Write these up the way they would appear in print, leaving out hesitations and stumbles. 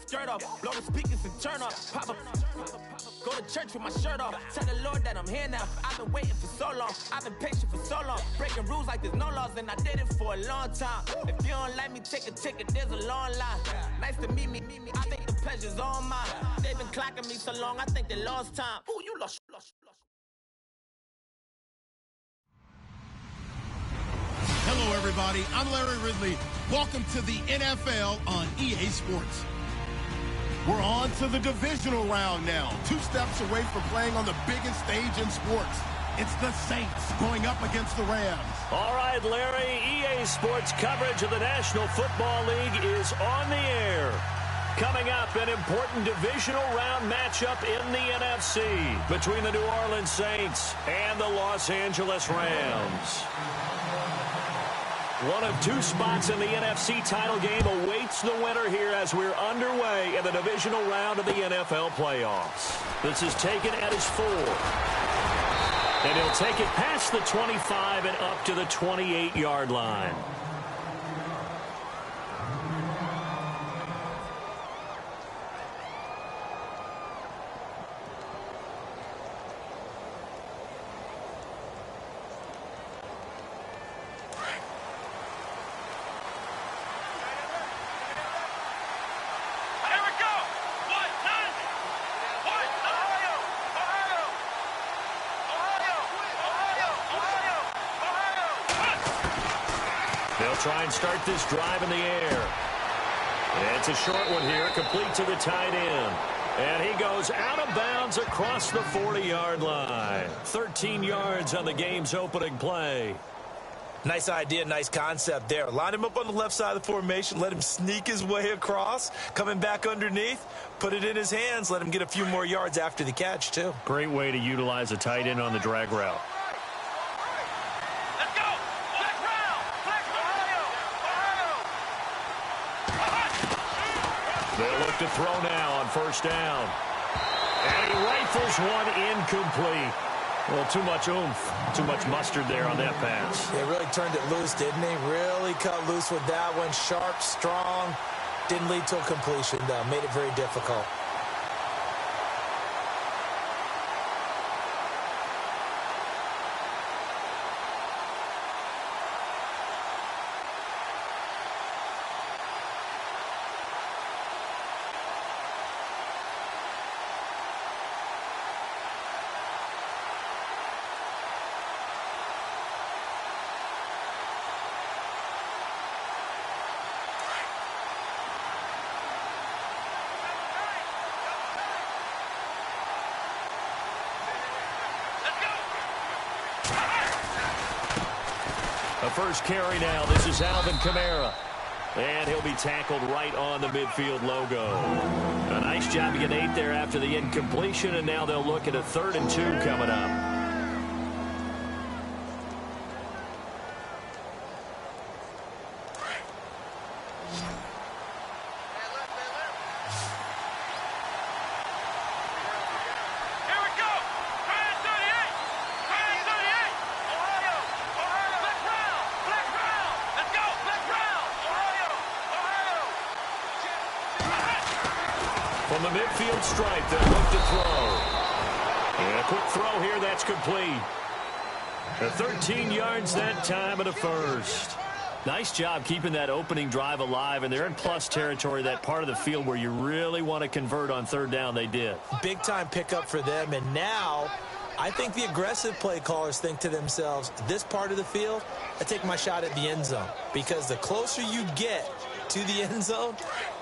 skirt off, blow the speakers and turn off. Pop up, go to church with my shirt off. Tell the Lord that I'm here now. I've been waiting for so long. I've been patient for so long. Breaking rules like there's no laws, and I did it for a long time. If you don't like me, take a ticket. There's a long line. Nice to meet me. I think the pleasure's all mine. They've been clocking me so long. I think they lost time. Ooh, you lost. Hello, everybody. I'm Larry Ridley. Welcome to the NFL on EA Sports. We're on to the divisional round now. 2 steps away from playing on the biggest stage in sports. It's the Saints going up against the Rams. All right, Larry, EA Sports coverage of the National Football League is on the air. Coming up, an important divisional round matchup in the NFC between the New Orleans Saints and the Los Angeles Rams. One of 2 spots in the NFC title game awaits the winner here as we're underway in the divisional round of the NFL playoffs. This is taken at his 4. And he'll take it past the 25 and up to the 28-yard line. Try and start this drive in the air. It's a short one here, complete to the tight end. And he goes out of bounds across the 40-yard line. 13 yards on the game's opening play. Nice idea, nice concept there. Line him up on the left side of the formation, let him sneak his way across, coming back underneath, put it in his hands, let him get a few more yards after the catch, too. Great way to utilize a tight end on the drag route. They'll look to throw now on first down. And he rifles one incomplete. Well, too much oomph, too much mustard there on that pass. They really turned it loose, didn't he? Really cut loose with that one. Sharp, strong. Didn't lead to a completion, though. Made it very difficult. A first carry now. This is Alvin Kamara. And he'll be tackled right on the midfield logo. A nice job to get 8 there after the incompletion, and now they'll look at a 3rd and 2 coming up. From the midfield stripe, they'll look to throw. And a quick throw here, that's complete. The 13 yards that time and a first. Nice job keeping that opening drive alive, and they're in plus territory, that part of the field where you really want to convert on 3rd down. They did. Big-time pickup for them, and now I think the aggressive play callers think to themselves, this part of the field, I take my shot at the end zone, because the closer you get to the end zone,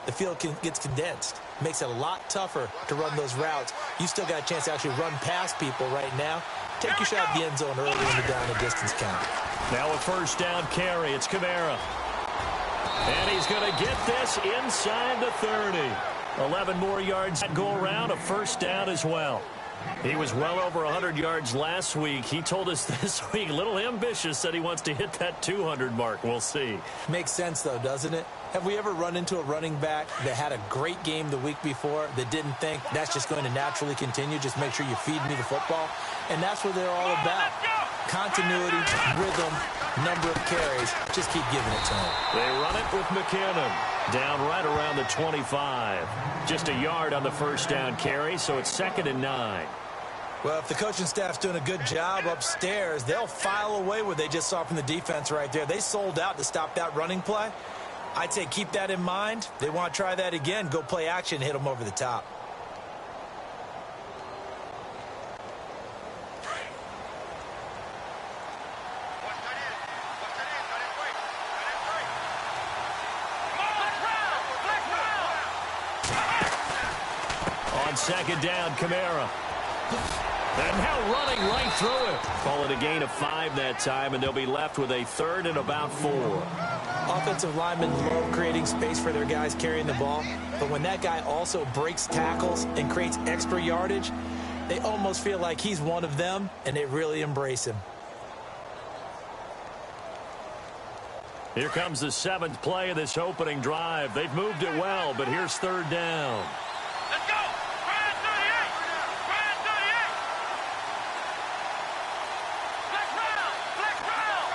the field gets condensed. Makes it a lot tougher to run those routes. You still got a chance to actually run past people right now. Take your shot at the end zone early in the down and distance count. Now a first down carry. It's Kamara. And he's going to get this inside the 30. 11 more yards that go around. A first down as well. He was well over 100 yards last week. He told us this week, a little ambitious, said he wants to hit that 200 mark. We'll see. Makes sense, though, doesn't it? Have we ever run into a running back that had a great game the week before that didn't think that's just going to naturally continue? Just make sure you feed me the football. And that's what they're all about. Continuity, rhythm, number of carries. Just keep giving it to him. They run it with McKinnon. Down right around the 25. Just a yard on the first down carry, so it's 2nd and 9. Well, if the coaching staff's doing a good job upstairs, they'll file away what they just saw from the defense right there. They sold out to stop that running play. I'd say keep that in mind. They want to try that again. Go play action, hit them over the top. On 2nd down, Kamara. And now running right through it. Call it a gain of 5 that time, and they'll be left with a 3rd and about 4. Offensive linemen love creating space for their guys carrying the ball, but when that guy also breaks tackles and creates extra yardage, they almost feel like he's one of them, and they really embrace him. Here comes the 7th play of this opening drive. They've moved it well, but here's 3rd down. Let's go! Brian 38! Brian 38! Black round!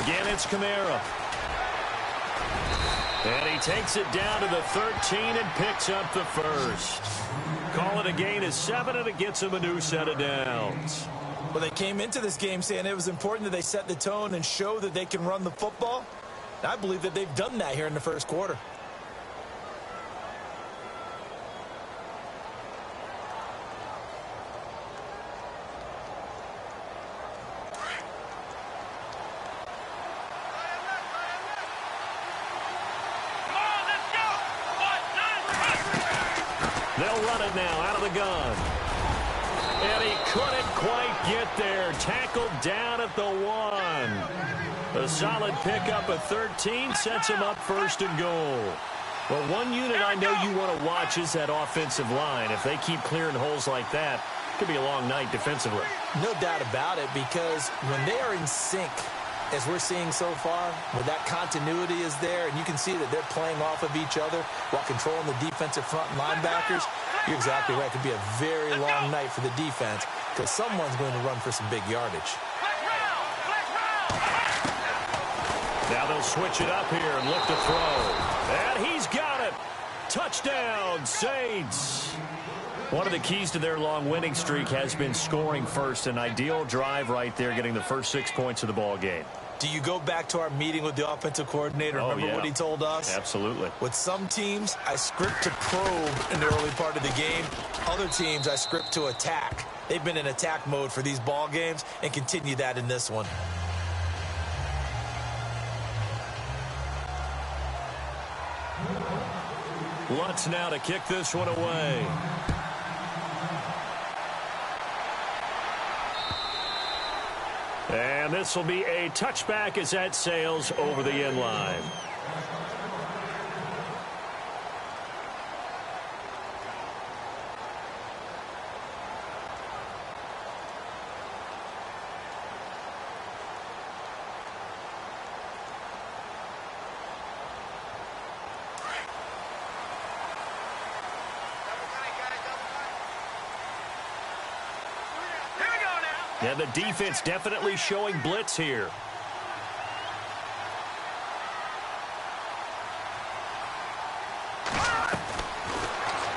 Again, it's Kamara. And he takes it down to the 13 and picks up the first. Call it a gain of 7, and it gets him a new set of downs. Well, they came into this game saying it was important that they set the tone and show that they can run the football. And I believe that they've done that here in the first quarter. They'll run it now out of the gun. And he couldn't quite get there. Tackled down at the 1. A solid pickup at 13 sets him up 1st and goal. Well, one unit I know you want to watch is that offensive line. If they keep clearing holes like that, it could be a long night defensively. No doubt about it, because when they are in sync, as we're seeing so far, where that continuity is there, and you can see that they're playing off of each other while controlling the defensive front and linebackers, you're exactly right. It could be a very long night for the defense because someone's going to run for some big yardage. Now they'll switch it up here and look to throw. And he's got it. Touchdown, Saints. One of the keys to their long winning streak has been scoring first. An ideal drive right there, getting the first 6 points of the ball game. Do you go back to our meeting with the offensive coordinator? Remember what he told us? Absolutely. With some teams, I script to probe in the early part of the game. Other teams, I script to attack. They've been in attack mode for these ball games and continue that in this one. Lutz now to kick this one away. And this will be a touchback as that sails over the end line. And the defense definitely showing blitz here.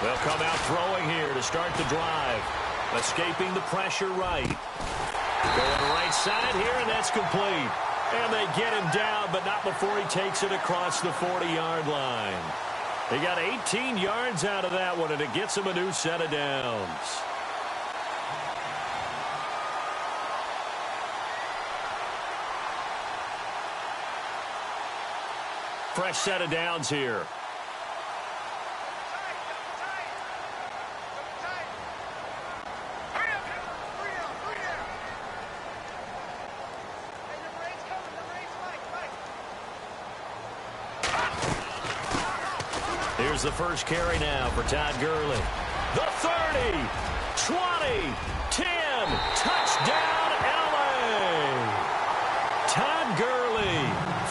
They'll come out throwing here to start the drive. Escaping the pressure right. Going right side here, and that's complete. And they get him down, but not before he takes it across the 40-yard line. They got 18 yards out of that one, and it gets him a new set of downs. Fresh set of downs here. Here's the first carry now for Todd Gurley. The 30, 20, 10, touchdown LA. Todd Gurley,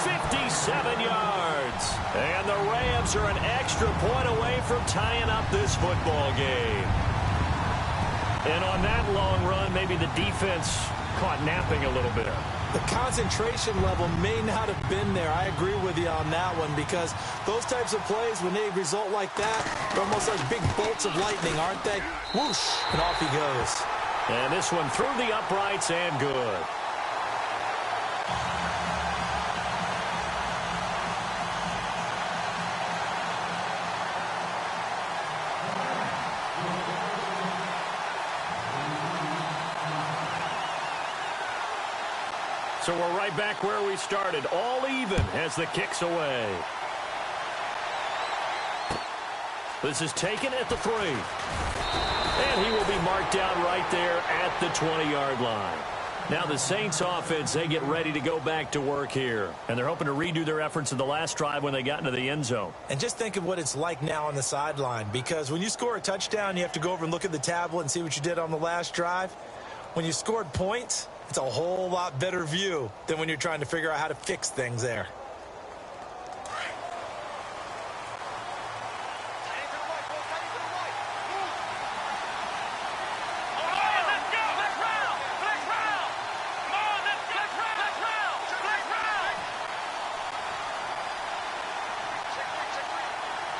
57 yards. And the Rams are an extra point away from tying up this football game. And on that long run, maybe the defense caught napping a little bit. The concentration level may not have been there. I agree with you on that one, because those types of plays, when they result like that, they're almost like big bolts of lightning, aren't they? Whoosh, and off he goes. And this one through the uprights and good. So we're right back where we started, all even as the kick's away. This is taken at the 3. And he will be marked down right there at the 20-yard line. Now the Saints offense, they get ready to go back to work here. And they're hoping to redo their efforts in the last drive when they got into the end zone. And just think of what it's like now on the sideline, because when you score a touchdown, you have to go over and look at the tablet and see what you did on the last drive. When you scored points, it's a whole lot better view than when you're trying to figure out how to fix things there.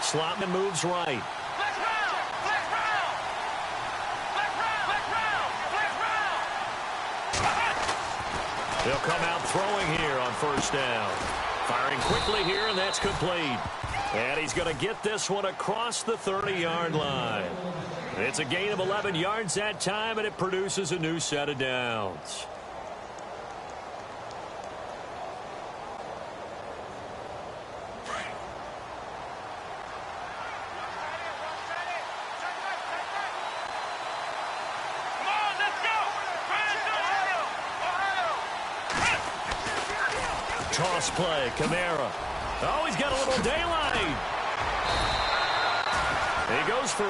Slotman moves right. He'll come out throwing here on first down. Firing quickly here, and that's complete. And he's going to get this one across the 30-yard line. It's a gain of 11 yards that time, and it produces a new set of downs. Toss play, Kamara. Oh, he's got a little daylight. He goes for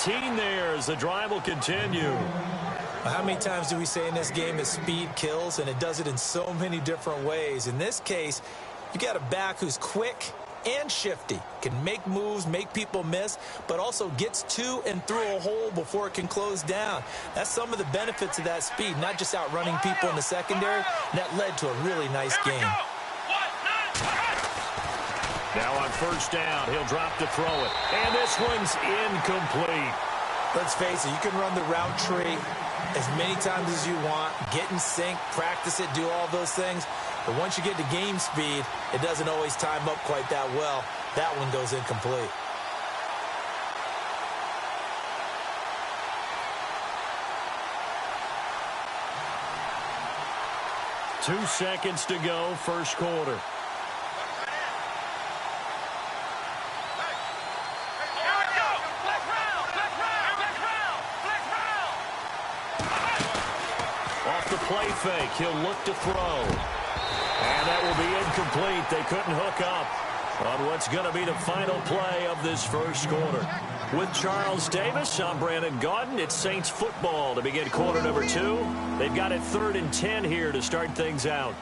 18 there as the drive will continue. How many times do we say in this game that speed kills, and it does it in so many different ways? In this case, you got a back who's quick and shifty, can make moves, make people miss, but also gets to and through a hole before it can close down. That's some of the benefits of that speed, not just outrunning people in the secondary. And that led to a really nice game. Now on first down, he'll drop to throw it. And this one's incomplete. Let's face it, you can run the route tree as many times as you want, get in sync, practice it, do all those things. But once you get to game speed, it doesn't always time up quite that well. That one goes incomplete. Two seconds to go, first quarter. Play fake. He'll look to throw. And that will be incomplete. They couldn't hook up on what's going to be the final play of this first quarter. With Charles Davis, I'm Brandon Gaudin. It's Saints football to begin quarter number 2. They've got it 3rd and 10 here to start things out.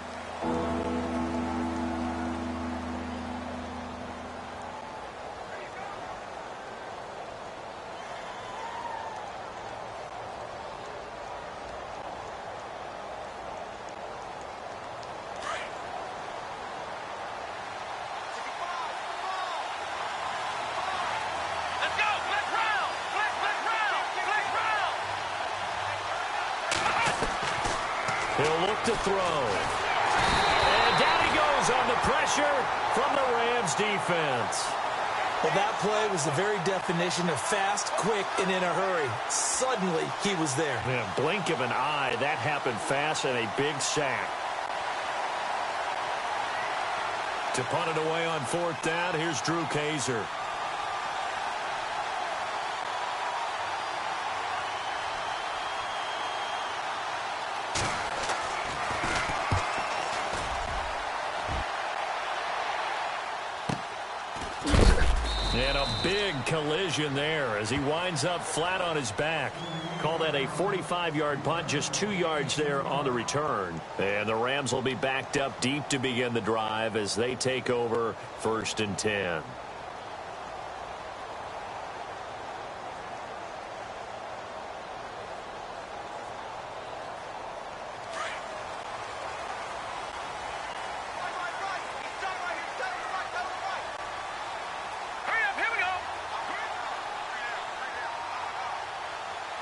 He'll look to throw. And down he goes on the pressure from the Rams defense. Well, that play was the very definition of fast, quick, and in a hurry. Suddenly, he was there. Yeah, blink of an eye. That happened fast and a big sack. To punt it away on 4th down, here's Drew Kaiser. And a big collision there as he winds up flat on his back. Call that a 45-yard punt, just 2 yards there on the return. And the Rams will be backed up deep to begin the drive as they take over 1st and 10.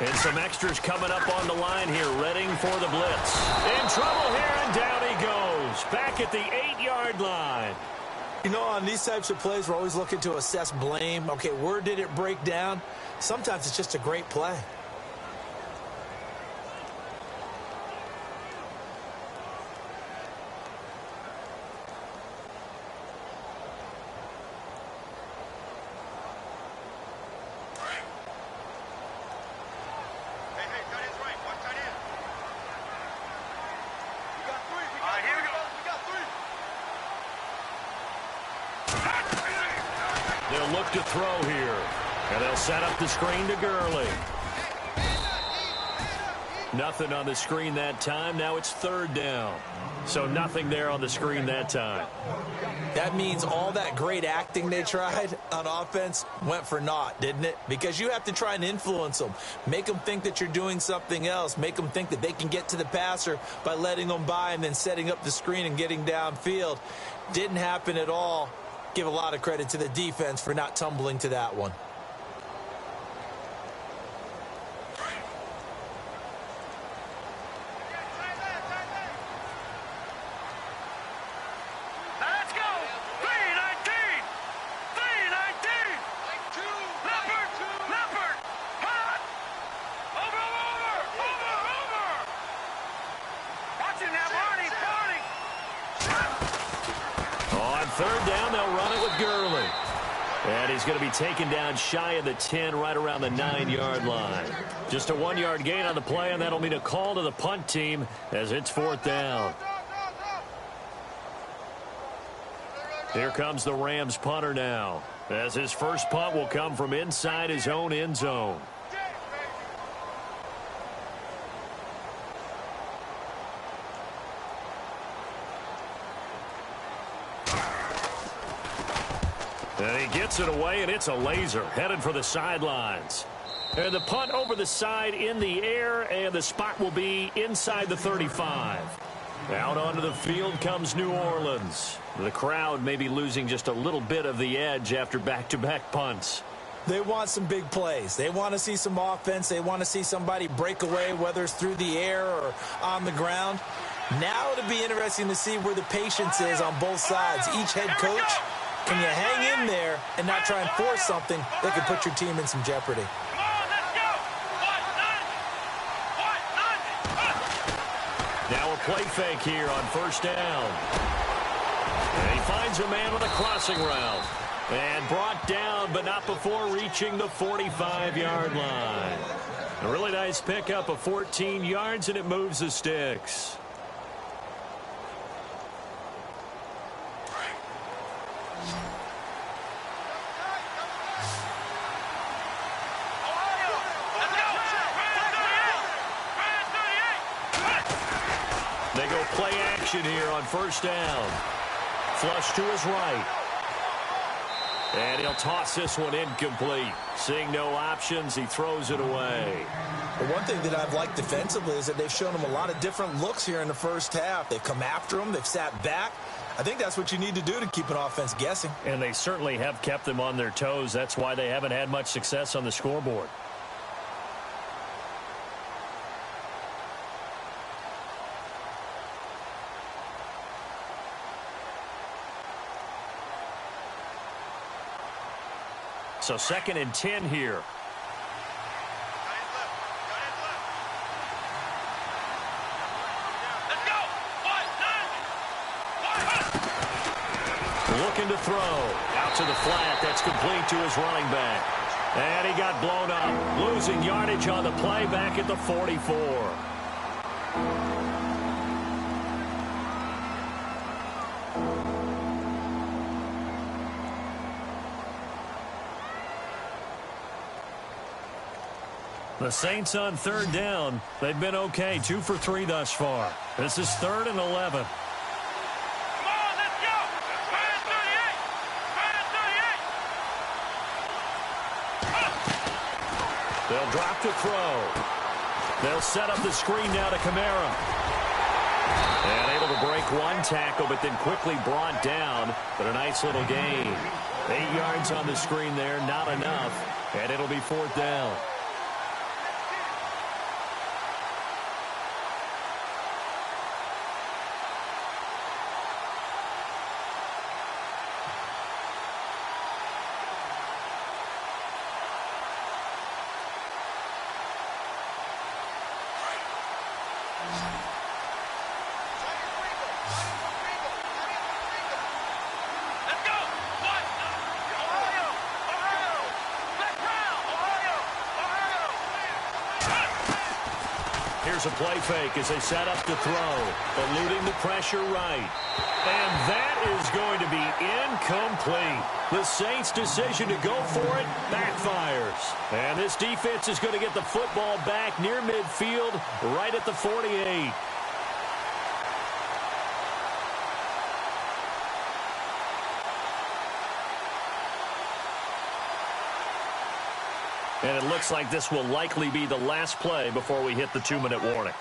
And some extras coming up on the line here, readying for the blitz. In trouble here, and down he goes. Back at the 8-yard line. You know, on these types of plays, we're always looking to assess blame. Okay, where did it break down? Sometimes it's just a great play. They'll look to throw here. And they'll set up the screen to Gurley. Nothing on the screen that time. Now it's 3rd down. So nothing there on the screen that time. That means all that great acting they tried on offense went for naught, didn't it? Because you have to try and influence them. Make them think that you're doing something else. Make them think that they can get to the passer by letting them by and then setting up the screen and getting downfield. Didn't happen at all. Give a lot of credit to the defense for not tumbling to that one. Let's go! 319! 319! Leopard! Hot! Over! Watching that Barney! On 3rd down, they'll run it with Gurley. And he's going to be taken down shy of the 10, right around the 9-yard line. Just a 1-yard gain on the play, and that'll mean a call to the punt team as it's 4th down. Here comes the Rams punter now, as his first punt will come from inside his own end zone. And he gets it away, and it's a laser headed for the sidelines. And the punt over the side in the air, and the spot will be inside the 35. Out onto the field comes New Orleans. The crowd may be losing just a little bit of the edge after back-to-back punts. They want some big plays. They want to see some offense. They want to see somebody break away, whether it's through the air or on the ground. Now it'll be interesting to see where the patience is on both sides. Each head coach, can you hang in there and not try and force something that could put your team in some jeopardy? Now a play fake here on 1st down. And he finds a man with a crossing route. And brought down, but not before reaching the 45-yard line. A really nice pickup of 14 yards, and it moves the sticks. They go play action here on 1st down. Flush to his right. And he'll toss this one incomplete. Seeing no options, he throws it away. Well, one thing that I've liked defensively is that they've shown him a lot of different looks here in the first half. They've come after him. They've sat back. I think that's what you need to do to keep an offense guessing. And they certainly have kept them on their toes. That's why they haven't had much success on the scoreboard. So 2nd and 10 here. Looking to throw. Out to the flat. That's complete to his running back. And he got blown up. Losing yardage on the play back at the 44. The Saints on 3rd down. They've been okay. 2 for 3 thus far. This is 3rd and 11. Come on, let's go! 38! 38! They'll drop to throw. They'll set up the screen now to Kamara. And able to break one tackle, but then quickly brought down. But a nice little gain. 8 yards on the screen there, not enough. And it'll be 4th down. Here's a play fake as they set up to throw, eluding the pressure right. And that is going to be incomplete. The Saints' decision to go for it backfires. And this defense is going to get the football back near midfield, right at the 48. And it looks like this will likely be the last play before we hit the 2-minute warning.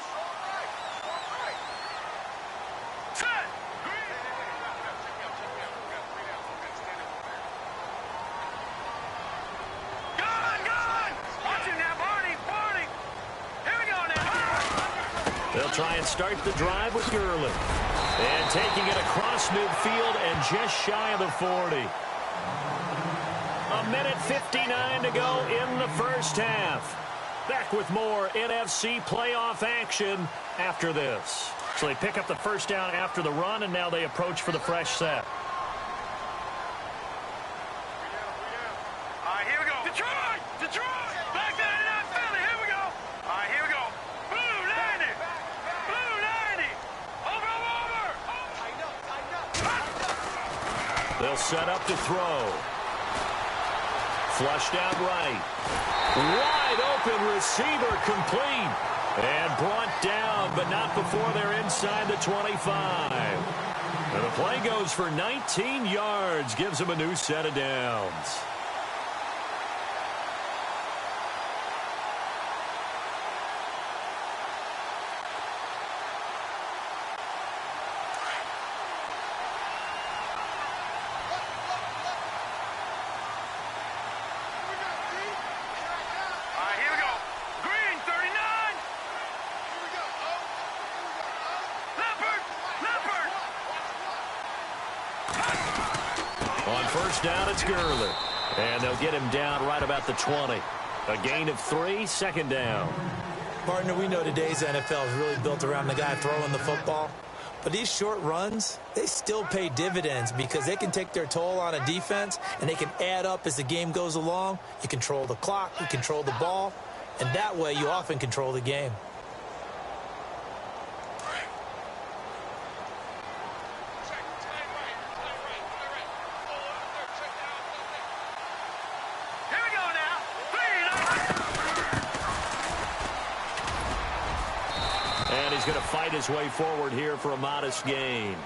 They'll try and start the drive with Gurley. And taking it across midfield and just shy of the 40. A minute 59 to go in the first half. Back with more NFC playoff action after this. So they pick up the first down after the run, and now they approach for the fresh set. All right, here we go. Detroit! Detroit! Back to 99 Philly. Here we go. All right, here we go. Blue 90. Blue 90. Over, over, over. They'll set up to throw. Flushed out right. Wide open receiver complete. And brought down, but not before they're inside the 25. And the play goes for 19 yards. Gives them a new set of downs. Down, it's Gurley. And they'll get him down right about the 20. A gain of 3, second down. Partner, we know today's NFL is really built around the guy throwing the football. But these short runs, they still pay dividends because they can take their toll on a defense and they can add up as the game goes along. You control the clock, you control the ball, and that way you often control the game. Going to fight his way forward here for a modest gain.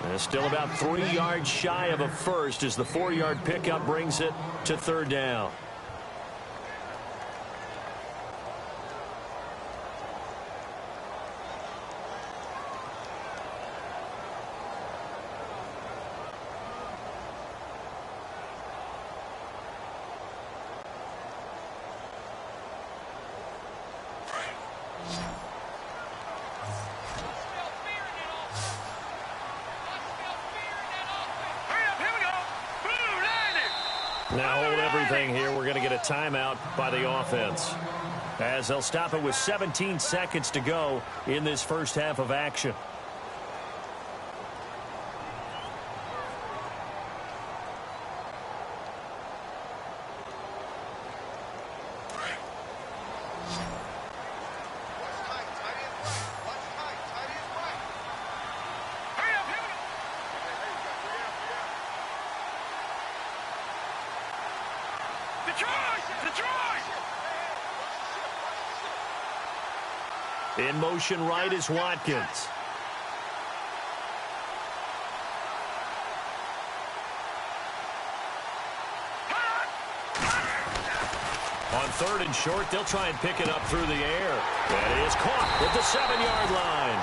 And still about 3 yards shy of a first as the 4-yard pickup brings it to third down. Now hold everything here. We're going to get a timeout by the offense, as they'll stop it with 17 seconds to go in this first half of action. In motion right is Watkins. On third and short, they'll try and pick it up through the air. That is caught at the 7-yard line.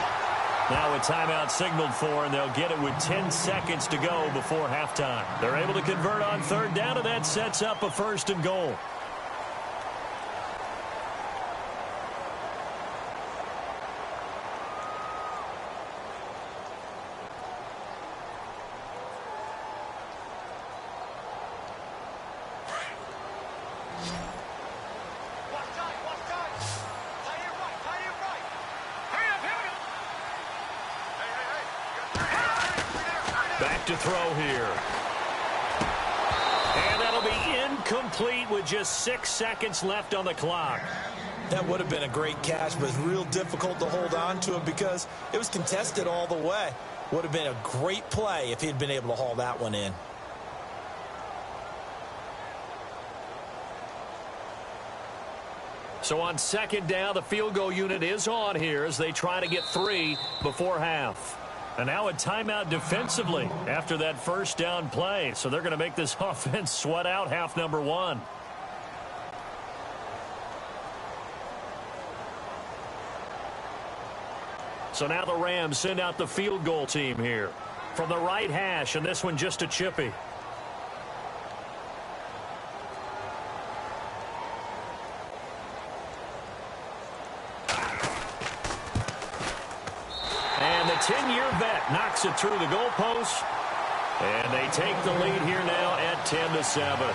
Now a timeout signaled for, and they'll get it with 10 seconds to go before halftime. They're able to convert on third down, and that sets up a first and goal. Back to throw here. And that'll be incomplete with just 6 seconds left on the clock. That would have been a great catch, but it's real difficult to hold on to him because it was contested all the way. Would have been a great play if he'd been able to haul that one in. So on second down, the field goal unit is on here as they try to get 3 before half. And now a timeout defensively after that first down play. So they're going to make this offense sweat out half number 1. So now the Rams send out the field goal team here from the right hash, and this one just a chippy. And the 10-year vet knocks it through the goalpost, and they take the lead here now at 10-7.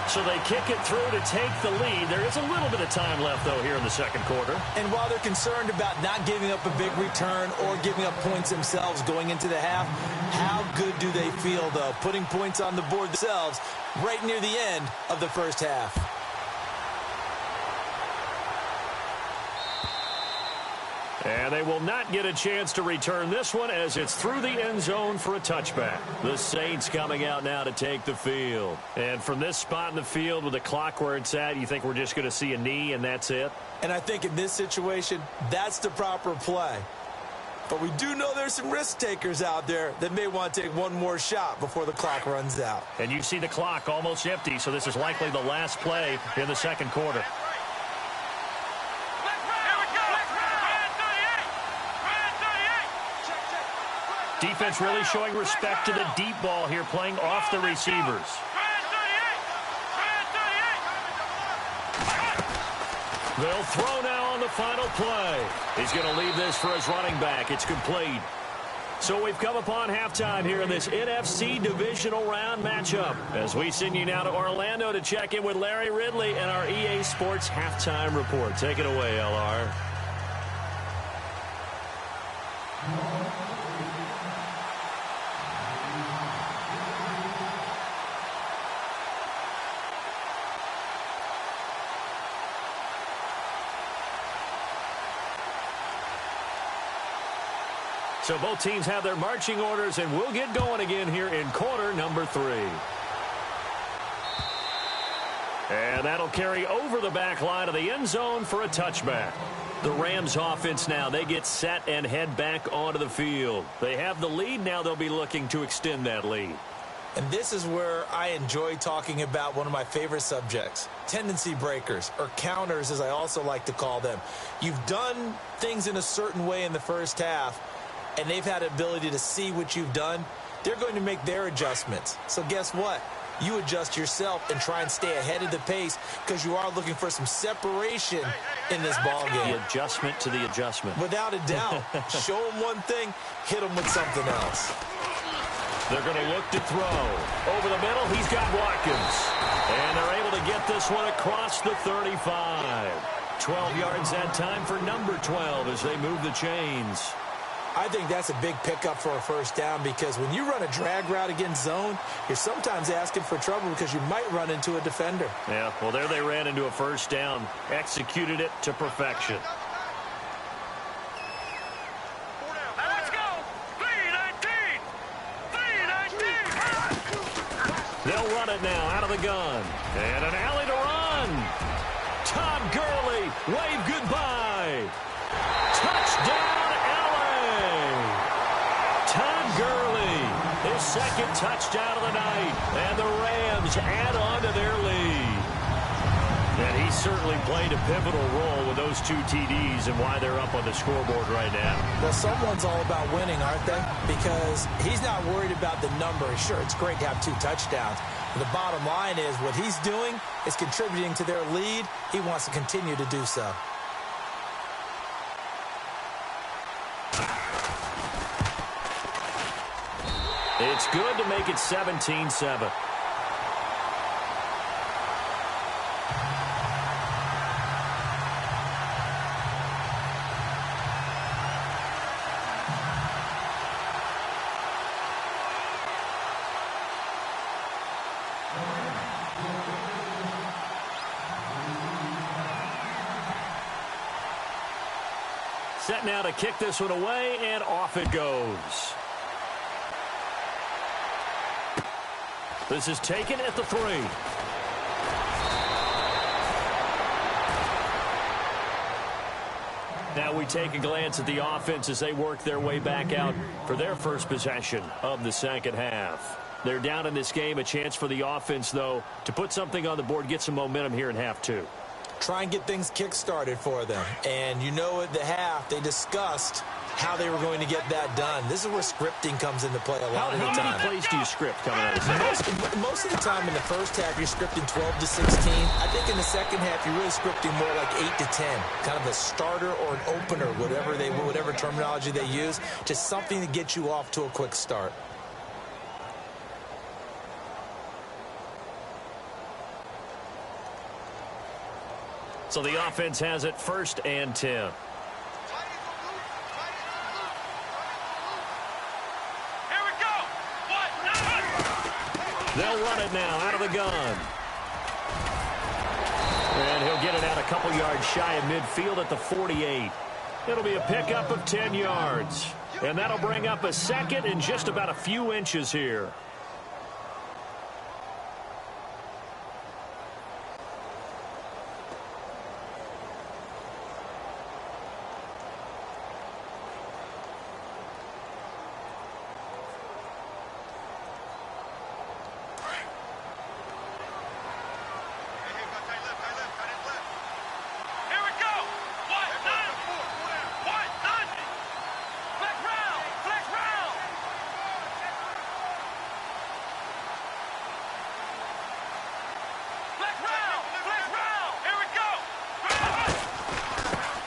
So they kick it through to take the lead. There is a little bit of time left, though, here in the second quarter. And while they're concerned about not giving up a big return or giving up points themselves going into the half, how good do they feel, though, putting points on the board themselves right near the end of the first half? And they will not get a chance to return this one as it's through the end zone for a touchback. The Saints coming out now to take the field. And from this spot in the field with the clock where it's at, you think we're just going to see a knee and that's it? And I think in this situation, that's the proper play. But we do know there's some risk takers out there that may want to take one more shot before the clock runs out. And you see the clock almost empty, so this is likely the last play in the second quarter. Defense really showing respect to the deep ball here, playing off the receivers. They'll throw now on the final play. He's going to leave this for his running back. It's complete. So we've come upon halftime here in this NFC divisional round matchup as we send you now to Orlando to check in with Larry Ridley and our EA Sports halftime report. Take it away, LR. So both teams have their marching orders, and we'll get going again here in quarter number 3. And that'll carry over the back line of the end zone for a touchback. The Rams offense now, they get set and head back onto the field. They have the lead. Now they'll be looking to extend that lead. And this is where I enjoy talking about one of my favorite subjects, tendency breakers, or counters as I also like to call them. You've done things in a certain way in the first half, and they've had the ability to see what you've done. They're going to make their adjustments. So guess what? You adjust yourself and try and stay ahead of the pace because you are looking for some separation in this ball game. The adjustment to the adjustment. Without a doubt. Show them one thing, hit them with something else. They're going to look to throw. Over the middle, he's got Watkins. And they're able to get this one across the 35. 12 yards that time for number 12 as they move the chains. I think that's a big pickup for a first down because when you run a drag route against zone, you're sometimes asking for trouble because you might run into a defender. Yeah, well, there they ran into a first down, executed it to perfection. Let's go! 319! 319! They'll run it now out of the gun. And an alley to run. Todd Gurley, wave goodbye. Touchdown. Todd Gurley, his second touchdown of the night, and the Rams add on to their lead. And he certainly played a pivotal role with those 2 TDs and why they're up on the scoreboard right now. Well, someone's all about winning, aren't they? Because he's not worried about the number. Sure, it's great to have 2 touchdowns. But the bottom line is what he's doing is contributing to their lead. He wants to continue to do so. It's good to make it 17-7. set now to kick this one away, and off it goes. This is taken at the 3. Now we take a glance at the offense as they work their way back out for their first possession of the second half. They're down in this game. A chance for the offense, though, to put something on the board, get some momentum here in half 2. Try and get things kick-started for them. And you know at the half, they discussed how they were going to get that done. This is where scripting comes into play a lot of the time. How many plays do you script coming out of this? Most of the time in the first half, you're scripting 12 to 16. I think in the second half, you're really scripting more like 8 to 10. Kind of a starter or an opener, whatever terminology they use. Just something to get you off to a quick start. So the offense has it 1st and 10. They'll run it now out of the gun. And he'll get it out a couple yards shy of midfield at the 48. It'll be a pickup of 10 yards. And that'll bring up a second and just about a few inches here.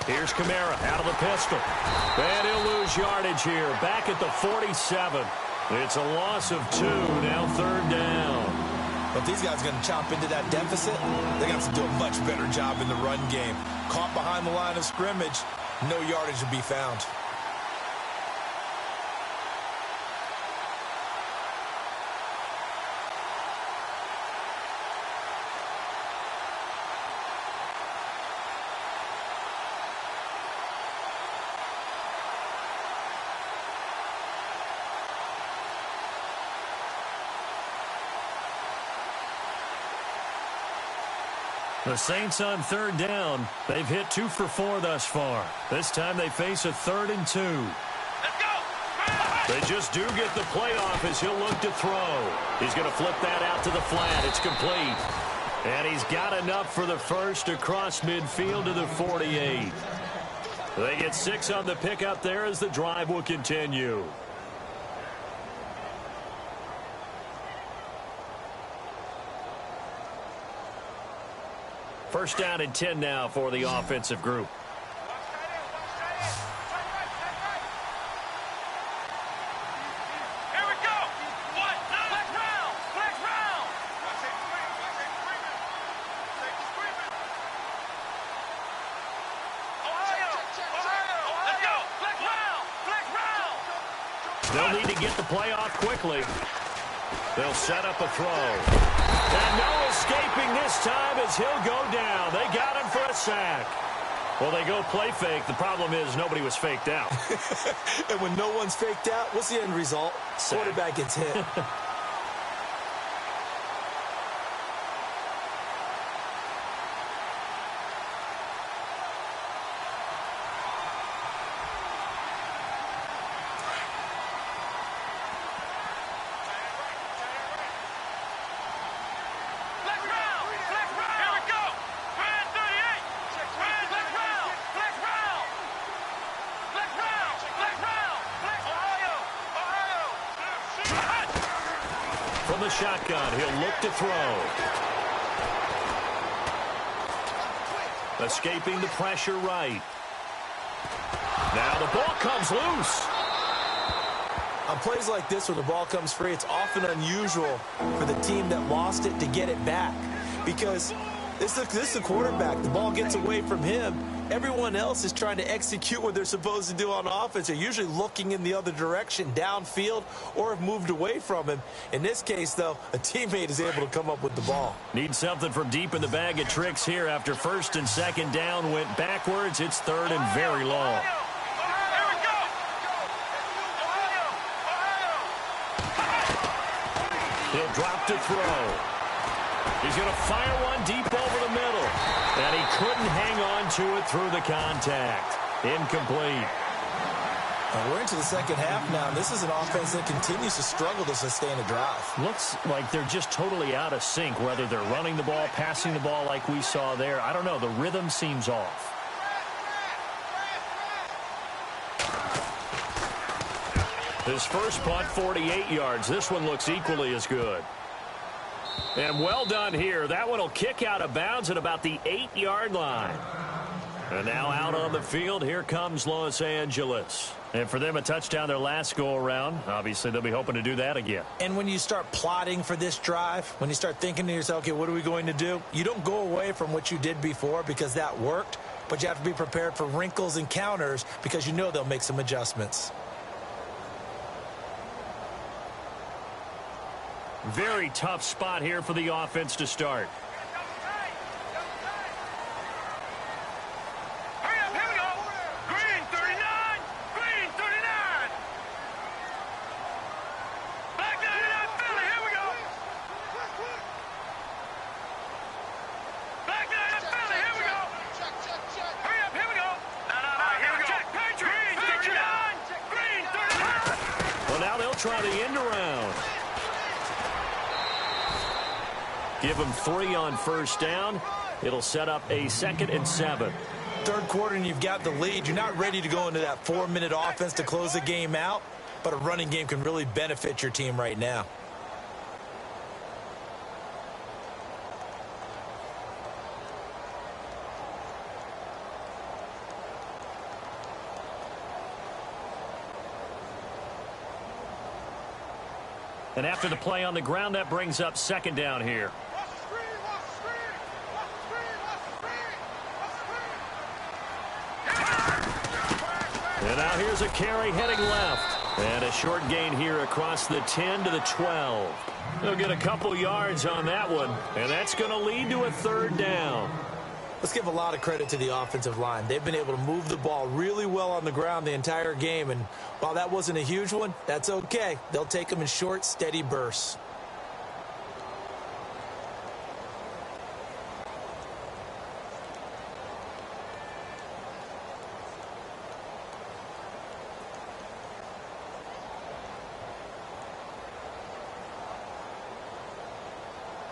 Here's Kamara out of the pistol. And he'll lose yardage here. Back at the 47. It's a loss of 2. Now 3rd down. But these guys are going to chop into that deficit. They're going to have to do a much better job in the run game. Caught behind the line of scrimmage, no yardage to be found. The Saints on 3rd down. They've hit 2 for 4 thus far. This time they face a 3rd and 2. Let's go! They just do get the playoff as he'll look to throw. He's going to flip that out to the flat. It's complete. And he's got enough for the first across midfield to the 48. They get 6 on the pickup there as the drive will continue. First down and 10 now for the offensive group. Here we go! What? Flex round! Flex round! Ohio! Let's go! Flex round! Flex round! They'll need to get the play off quickly. They'll set up a throw. And no escaping this time as he'll go down. They got him for a sack. Well, they go play fake. The problem is nobody was faked out. And when no one's faked out, what's the end result? Sack. Quarterback gets hit. From the shotgun, he'll look to throw. Escaping the pressure right. Now the ball comes loose. On plays like this where the ball comes free, it's often unusual for the team that lost it to get it back. Because this is the quarterback. The ball gets away from him. Everyone else is trying to execute what they're supposed to do on offense. They're usually looking in the other direction, downfield, or have moved away from him. In this case, though, a teammate is able to come up with the ball. Need something from deep in the bag of tricks here. After 1st and 2nd down went backwards, it's 3rd and very long. drop to throw. He's going to fire one deep over the middle. And he couldn't hang on to it through the contact. Incomplete. We're into the second half now. This is an offense that continues to struggle to sustain a drive. Looks like they're just totally out of sync, whether they're running the ball, passing the ball like we saw there. I don't know. The rhythm seems off. His first punt, 48 yards. This one looks equally as good. And well done here. That one will kick out of bounds at about the 8-yard line. And now out on the field, here comes Los Angeles. And for them, a touchdown their last go-around. Obviously, they'll be hoping to do that again. And when you start plotting for this drive, when you start thinking to yourself, okay, what are we going to do? You don't go away from what you did before because that worked, but you have to be prepared for wrinkles and counters because you know they'll make some adjustments. Very tough spot here for the offense to start. Try the end around. Give him 3 on first down. It'll set up a 2nd and 7. Third quarter and you've got the lead. You're not ready to go into that 4-minute offense to close the game out, but a running game can really benefit your team right now. And after the play on the ground, that brings up 2nd down here. And now here's a carry heading left. And a short gain here across the 10 to the 12. They'll get a couple yards on that one. And that's going to lead to a 3rd down. Let's give a lot of credit to the offensive line. They've been able to move the ball really well on the ground the entire game. And while that wasn't a huge one, that's okay. They'll take them in short, steady bursts.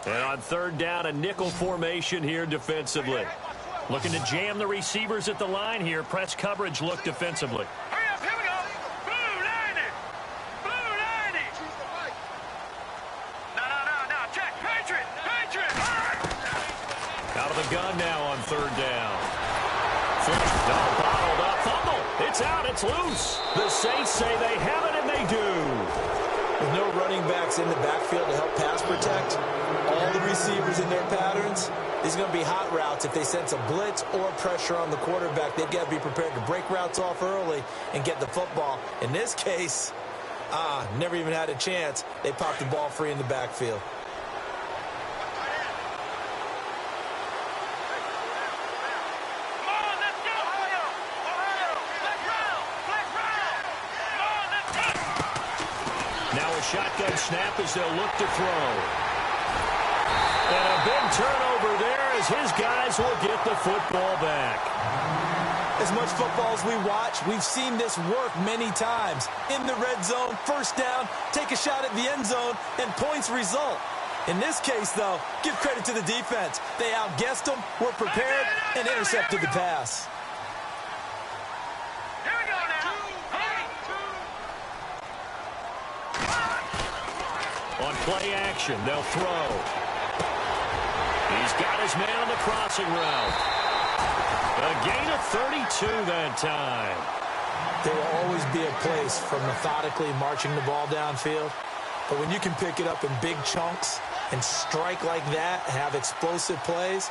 And on 3rd down, a nickel formation here defensively. Looking to jam the receivers at the line here. Press coverage look defensively. Hurry up, here we go. Blue 90. Blue 90. No, check. Patriot. Out of the gun now on 3rd down. Bottled up. Fumble. It's out. It's loose. The Saints say they have it, and they do. With no running backs in the backfield to help pass protect, all the receivers in their patterns, these are going to be hot routes. If they sense a blitz or pressure on the quarterback, they've got to be prepared to break routes off early and get the football. In this case, never even had a chance. They popped the ball free in the backfield. Shotgun snap as they'll look to throw. And a big turnover there as his guys will get the football back. As much football as we watch, we've seen this work many times. In the red zone, first down, take a shot at the end zone, and points result. In this case, though, give credit to the defense. They outguessed them, were prepared, and intercepted the pass. On play action, they'll throw. He's got his man on the crossing route. A gain of 32 that time. There will always be a place for methodically marching the ball downfield. But when you can pick it up in big chunks and strike like that, have explosive plays,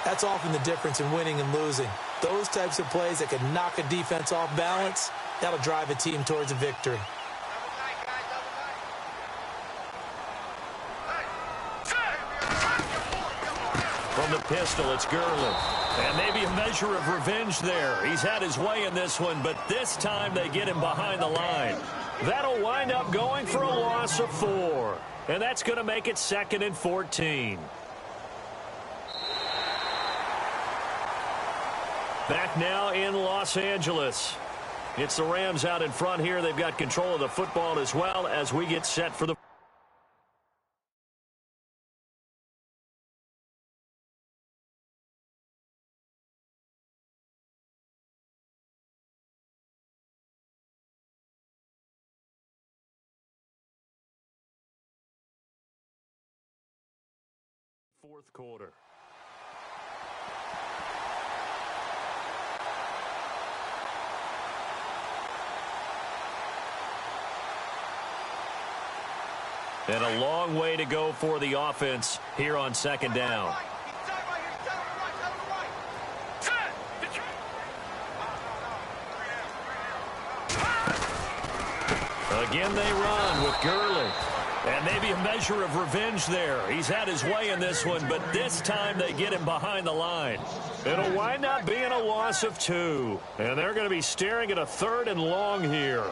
that's often the difference in winning and losing. Those types of plays that can knock a defense off balance, that'll drive a team towards a victory. From the pistol, it's Gurley. And maybe a measure of revenge there. He's had his way in this one, but this time they get him behind the line. That'll wind up going for a loss of 4. And that's going to make it 2nd and 14. Back now in Los Angeles. It's the Rams out in front here. They've got control of the football as well as we get set for the fourth quarter. And a long way to go for the offense here on 2nd down. Again they run with Gurley. And maybe a measure of revenge there. He's had his way in this one, but this time they get him behind the line. It'll wind up being a loss of 2. And they're going to be staring at a 3rd and long here.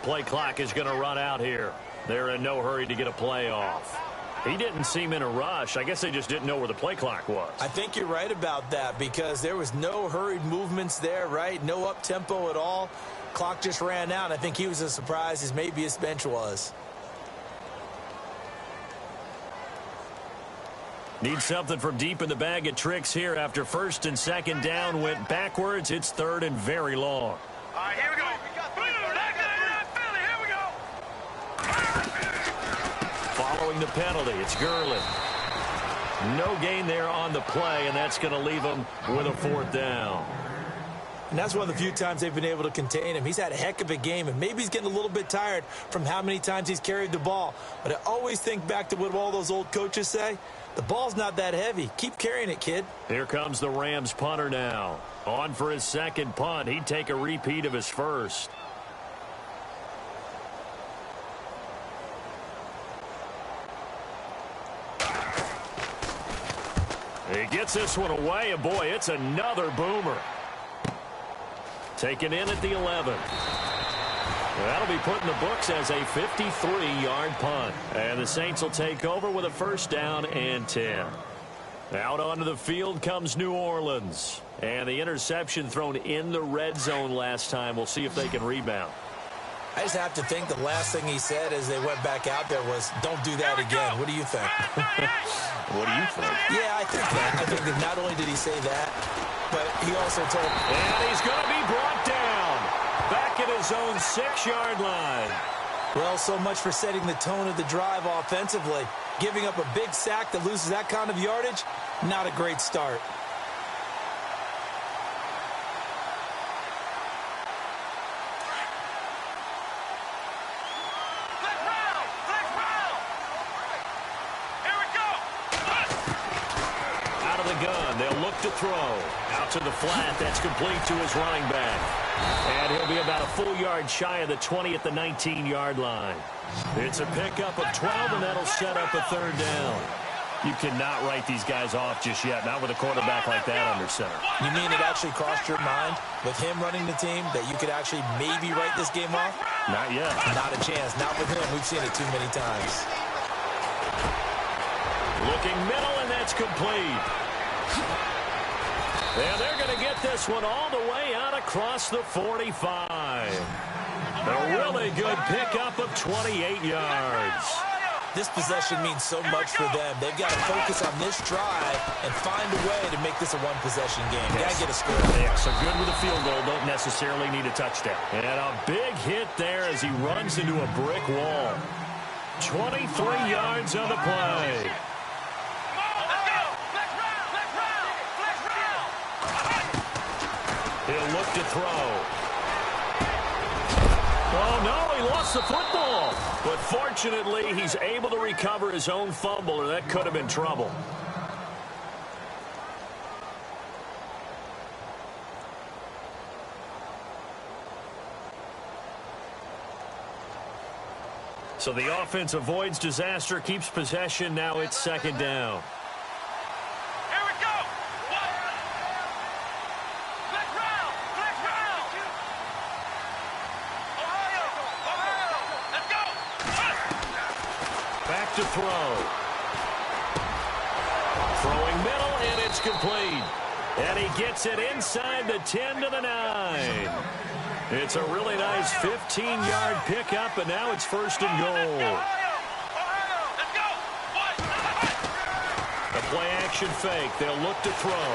Play clock is going to run out here. They're in no hurry to get a play off. He didn't seem in a rush. I guess they just didn't know where the play clock was. I think you're right about that because there was no hurried movements there, right? No up-tempo at all. Clock just ran out. I think he was as surprised as maybe his bench was. Need something from deep in the bag of tricks here after 1st and 2nd down went backwards. It's 3rd and very long. All right, here we go. Following the penalty, it's Gurley. No gain there on the play, and that's going to leave him with a 4th down. And that's one of the few times they've been able to contain him. He's had a heck of a game, and maybe he's getting a little bit tired from how many times he's carried the ball. But I always think back to what all those old coaches say. The ball's not that heavy. Keep carrying it, kid. Here comes the Rams punter now. On for his 2nd punt. He'd take a repeat of his 1st. He gets this one away, and boy, it's another boomer. Taken in at the 11. That'll be put in the books as a 53-yard punt. And the Saints will take over with a 1st down and 10. Out onto the field comes New Orleans. And the interception thrown in the red zone last time. We'll see if they can rebound. I just have to think the last thing he said as they went back out there was, don't do that again. What do you think? What do you think? Yeah, I think that. I think that not only did he say that, but he also told... And he's going to be brought down. Back at his own 6-yard line. Well, so much for setting the tone of the drive offensively. Giving up a big sack that loses that kind of yardage, not a great start. To throw out to the flat. That's complete to his running back, and he'll be about a full yard shy of the 20 at the 19-yard line. It's a pickup of 12, and that'll set up a 3rd down. You cannot write these guys off just yet, not with a quarterback like that under center. You mean it actually crossed your mind with him running the team that you could actually maybe write this game off? Not yet. Not a chance. Not with him. We've seen it too many times. Looking middle, and that's complete. And they're going to get this one all the way out across the 45. A really good pickup of 28 yards. This possession means so much for them. They've got to focus on this drive and find a way to make this a one-possession game. Got to get a score. Yeah, so good with a field goal. Don't necessarily need a touchdown. And a big hit there as he runs into a brick wall. 23 yards on the play. He'll look to throw. Oh, no, he lost the football. But fortunately, he's able to recover his own fumble, or that could have been trouble. So the offense avoids disaster, keeps possession. Now it's second down. Here we go. Let's round. Ohio. Let's go. Back to throw. Throwing middle, and it's complete. And he gets it inside the 10 to the 9. It's a really nice 15-yard pickup, and now it's first and goal. A play-action fake. They'll look to throw.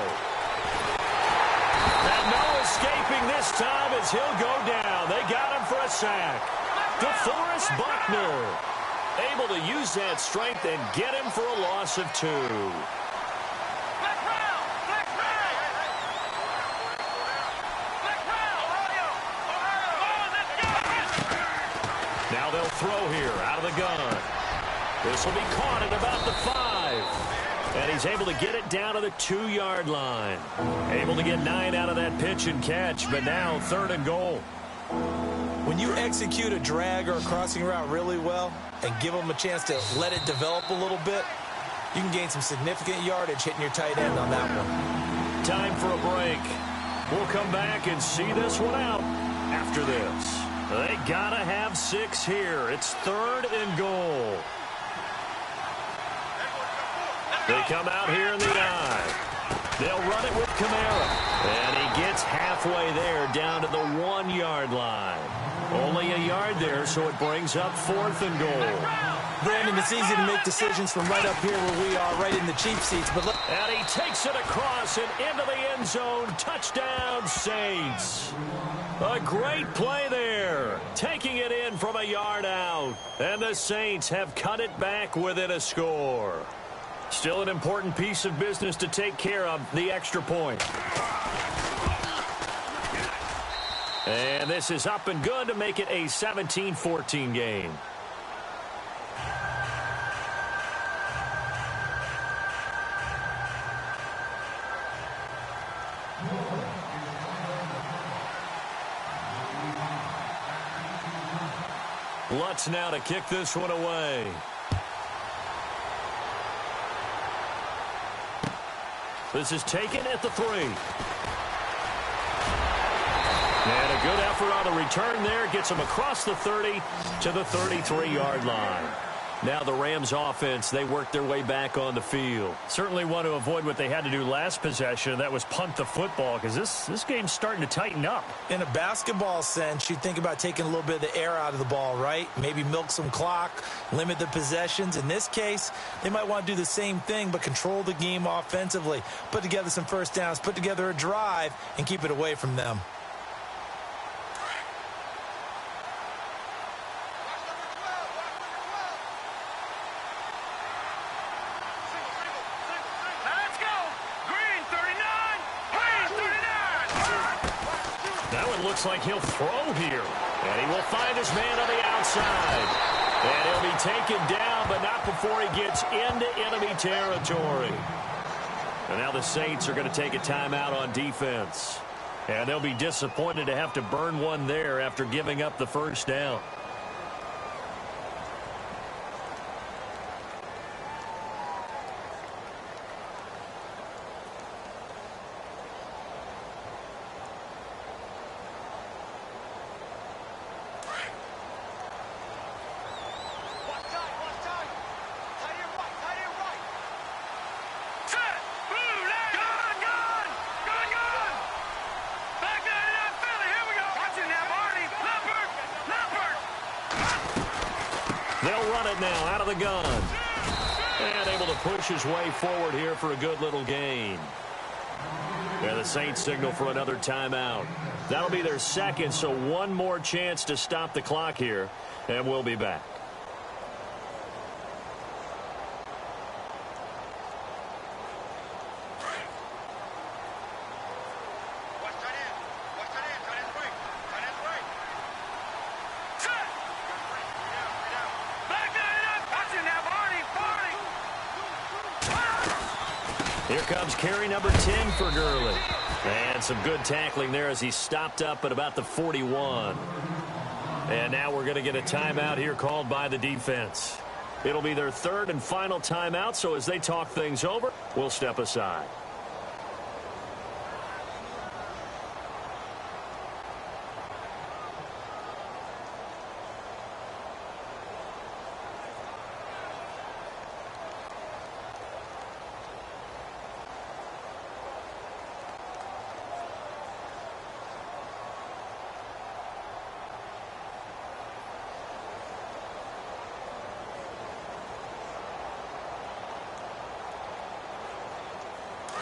And no escaping this time as he'll go down. They got him for a sack. DeForest Buckner able to use that strength and get him for a loss of 2. Now they'll throw here out of the gun. This will be caught at about the 5. And he's able to get it down to the 2-yard line. Able to get 9 out of that pitch and catch, but now third and goal. When you execute a drag or a crossing route really well and give them a chance to let it develop a little bit, you can gain some significant yardage hitting your tight end on that one. Time for a break. We'll come back and see this one out after this. They gotta have 6 here. It's third and goal. They come out here in the I. They'll run it with Kamara. And he gets halfway there down to the 1-yard line. Only a yard there, so it brings up fourth and goal. Brandon, it's easy to make decisions from right up here where we are, right in the cheap seats. But look. And he takes it across and into the end zone. Touchdown, Saints. A great play there. Taking it in from a yard out. And the Saints have cut it back within a score. Still an important piece of business to take care of, the extra point. And this is up and good to make it a 17-14 game. Lutz now to kick this one away. This is taken at the 3. And a good effort on the return there. Gets him across the 30 to the 33-yard line. Now the Rams offense, they work their way back on the field. Certainly want to avoid what they had to do last possession. That was punt the football, because this game's starting to tighten up. In a basketball sense, you think about taking a little bit of the air out of the ball, right? Maybe milk some clock, limit the possessions. In this case, they might want to do the same thing, but control the game offensively. Put together some first downs, put together a drive, and keep it away from them. Looks like he'll throw here. And he will find his man on the outside. And he'll be taken down, but not before he gets into enemy territory. And now the Saints are going to take a timeout on defense. And they'll be disappointed to have to burn one there after giving up the first down. They'll run it now out of the gun. And able to push his way forward here for a good little gain. And the Saints signal for another timeout. That'll be their second, so one more chance to stop the clock here. And we'll be back. Here comes carry number 10 for Gurley. And some good tackling there as he stopped up at about the 41. And now we're going to get a timeout here called by the defense. It'll be their third and final timeout, so as they talk things over, we'll step aside.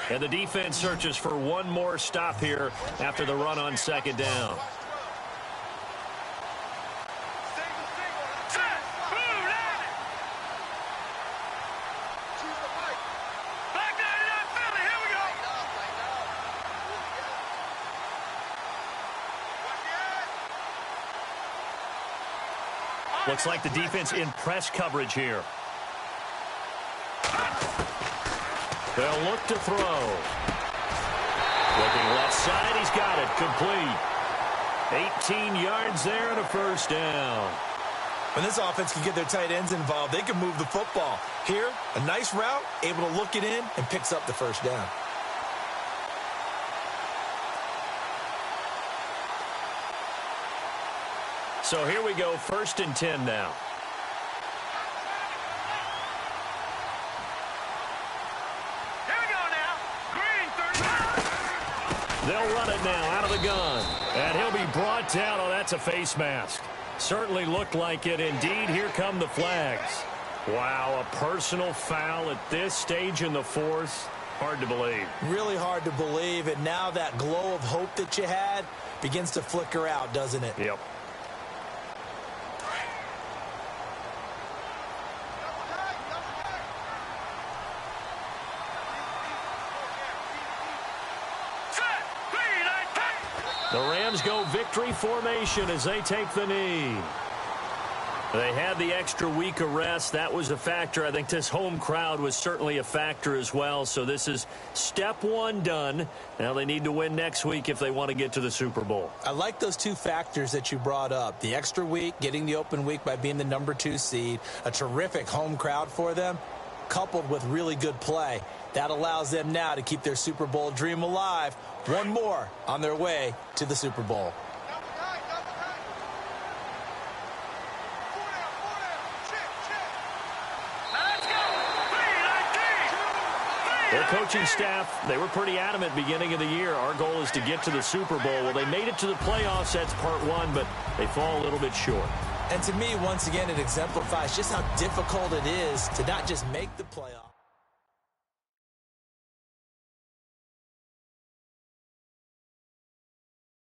And the defense searches for one more stop here after the run on second down. Looks like the defense in press coverage here. They'll look to throw. Looking left side, he's got it. Complete. 18 yards there and a first down. When this offense can get their tight ends involved, they can move the football. Here, a nice route, able to look it in, and picks up the first down. So here we go, 1st and 10 now. They'll run it now out of the gun. And he'll be brought down. Oh, that's a face mask. Certainly looked like it. Indeed, here come the flags. Wow, a personal foul at this stage in the fourth. Hard to believe. Really hard to believe. And now that glow of hope that you had begins to flicker out, doesn't it? Yep. The Rams go victory formation as they take the knee. They had the extra week of rest. That was a factor. I think this home crowd was certainly a factor as well. So this is step one done. Now they need to win next week if they want to get to the Super Bowl. I like those two factors that you brought up. The extra week, getting the open week by being the number 2 seed, a terrific home crowd for them, coupled with really good play. That allows them now to keep their Super Bowl dream alive. One more on their way to the Super Bowl. Their coaching staff, they were pretty adamant beginning of the year. Our goal is to get to the Super Bowl. Well, they made it to the playoffs. That's part one, but they fall a little bit short. And to me, once again, it exemplifies just how difficult it is to not just make the playoffs.